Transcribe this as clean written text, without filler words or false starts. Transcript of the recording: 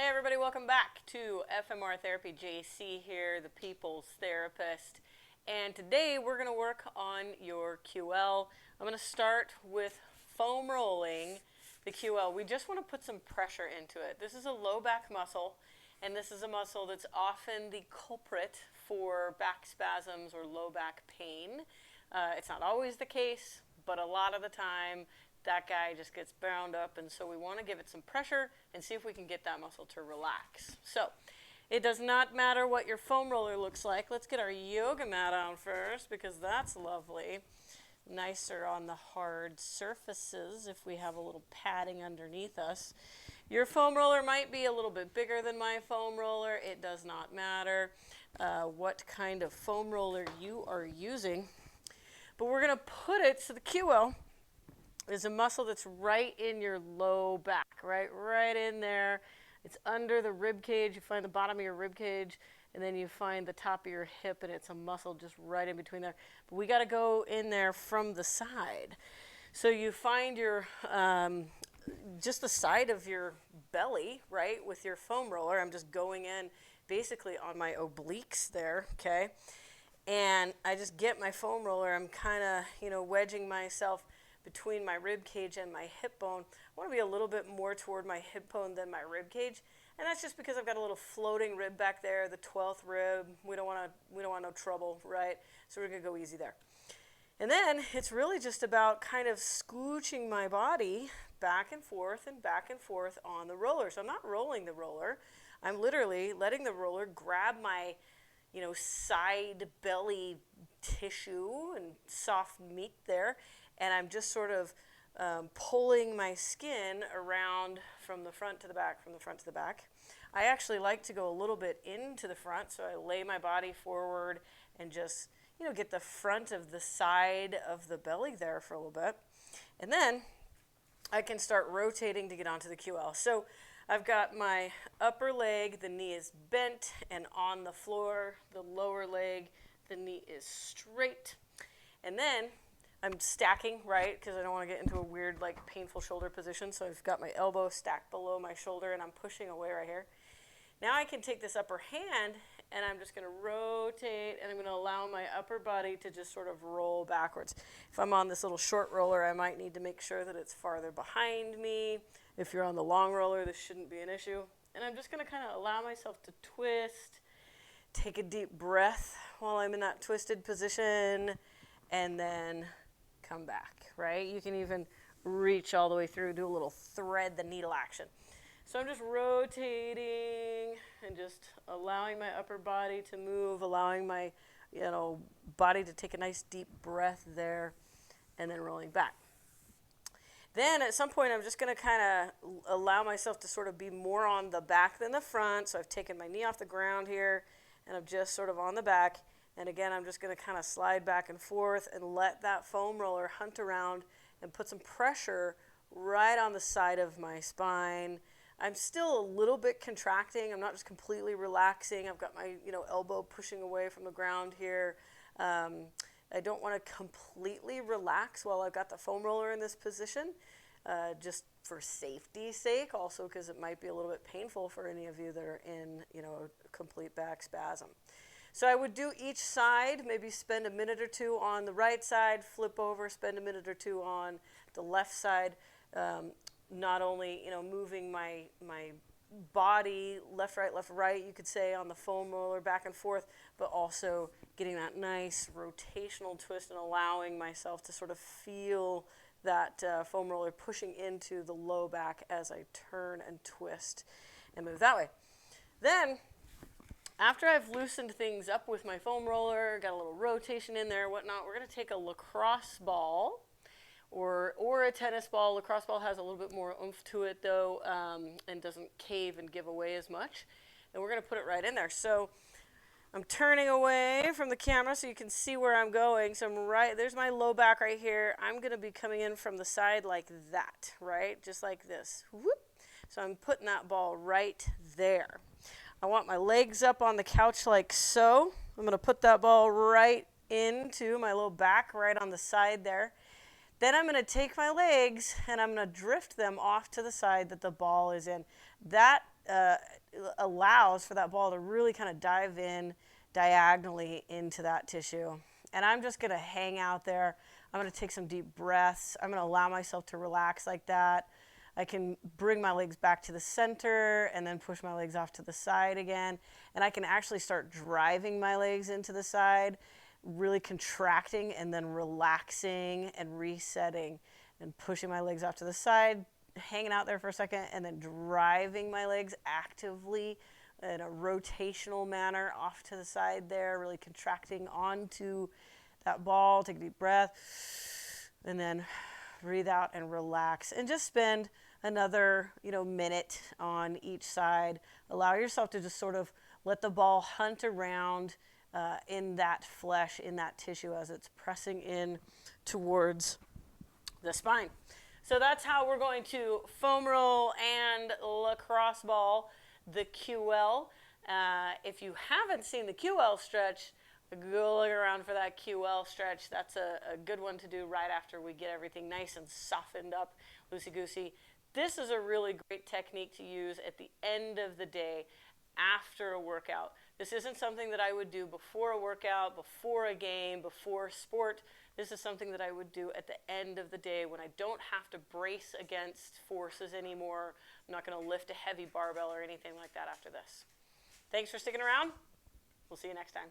Hey everybody, welcome back to FMR Therapy. JC here, the people's therapist. And today we're going to work on your QL. I'm going to start with foam rolling the QL. We just want to put some pressure into it. This is a low back muscle, and this is a muscle that's often the culprit for back spasms or low back pain. It's not always the case, but a lot of the time that guy just gets bound up, and so we want to give it some pressure and see if we can get that muscle to relax. So it does not matter what your foam roller looks like. Let's get our yoga mat on first because that's lovely. Nicer on the hard surfaces if we have a little padding underneath us. Your foam roller might be a little bit bigger than my foam roller. It does not matter what kind of foam roller you are using. But we're going to put it, so the QL is a muscle that's right in your low back, right in there. It's under the rib cage. You find the bottom of your rib cage, and then you find the top of your hip, and it's a muscle just right in between there. But we got to go in there from the side. So you find your just the side of your belly, right, with your foam roller. I'm just going in basically on my obliques there, okay? And I just get my foam roller. I'm kind of, wedging myself between my rib cage and my hip bone. I want to be a little bit more toward my hip bone than my rib cage, and that's just because I've got a little floating rib back there, the 12th rib. We don't want no trouble, right? So we're gonna go easy there. And then it's really just about kind of scooching my body back and forth on the roller. So I'm not rolling the roller. I'm literally letting the roller grab my, side belly tissue and soft meat there, and I'm just sort of pulling my skin around from the front to the back, I actually like to go a little bit into the front, so I lay my body forward and just, get the front of the side of the belly there for a little bit. And then I can start rotating to get onto the QL. So I've got my upper leg, the knee is bent and on the floor. The lower leg, the knee is straight. And then I'm stacking, right, because I don't want to get into a weird, painful shoulder position. So I've got my elbow stacked below my shoulder, and I'm pushing away right here. Now I can take this upper hand, and I'm just going to rotate, and I'm going to allow my upper body to just sort of roll backwards. If I'm on this little short roller, I might need to make sure that it's farther behind me. If you're on the long roller, this shouldn't be an issue. And I'm just going to kind of allow myself to twist, take a deep breath while I'm in that twisted position, and then come back, right? You can even reach all the way through, do a little thread the needle action. So I'm just rotating and just allowing my upper body to move, allowing my, body to take a nice deep breath there, and then rolling back. Then at some point I'm just going to kind of allow myself to sort of be more on the back than the front. So I've taken my knee off the ground here, and I'm just sort of on the back. And again, I'm just going to kind of slide back and forth and let that foam roller hunt around and put some pressure right on the side of my spine. I'm still a little bit contracting. I'm not just completely relaxing. I've got my, elbow pushing away from the ground here. I don't want to completely relax while I've got the foam roller in this position, just for safety's sake, also because it might be a little bit painful for any of you that are in, a complete back spasm. So I would do each side, maybe spend a minute or two on the right side, flip over, spend a minute or two on the left side, not only, moving my body left, right, you could say, on the foam roller back and forth, but also getting that nice rotational twist and allowing myself to sort of feel that foam roller pushing into the low back as I turn and twist and move that way. Then, after I've loosened things up with my foam roller, got a little rotation in there, whatnot, we're going to take a lacrosse ball or a tennis ball. Lacrosse ball has a little bit more oomph to it, though, and doesn't cave and give away as much. And we're going to put it right in there. So I'm turning away from the camera so you can see where I'm going. So there's my low back right here. I'm going to be coming in from the side like that, right? Just like this. Whoop. So I'm putting that ball right there. I want my legs up on the couch like so. I'm going to put that ball right into my low back, right on the side there. Then I'm going to take my legs and I'm going to drift them off to the side that the ball is in. That allows for that ball to really kind of dive in diagonally into that tissue. And I'm just going to hang out there. I'm going to take some deep breaths. I'm going to allow myself to relax like that. I can bring my legs back to the center and then push my legs off to the side again. And I can actually start driving my legs into the side, really contracting and then relaxing and resetting and pushing my legs off to the side, hanging out there for a second, and then driving my legs actively in a rotational manner off to the side there, really contracting onto that ball. Take a deep breath and then breathe out and relax, and just spend another minute on each side. Allow yourself to just sort of let the ball hunt around in that flesh, in that tissue, as it's pressing in towards the spine. So that's how we're going to foam roll and lacrosse ball the QL. If you haven't seen the QL stretch, go look around for that QL stretch. That's a good one to do right after we get everything nice and softened up, loosey-goosey. This is a really great technique to use at the end of the day after a workout. This isn't something that I would do before a workout, before a game, before sport. This is something that I would do at the end of the day when I don't have to brace against forces anymore. I'm not going to lift a heavy barbell or anything like that after this. Thanks for sticking around. We'll see you next time.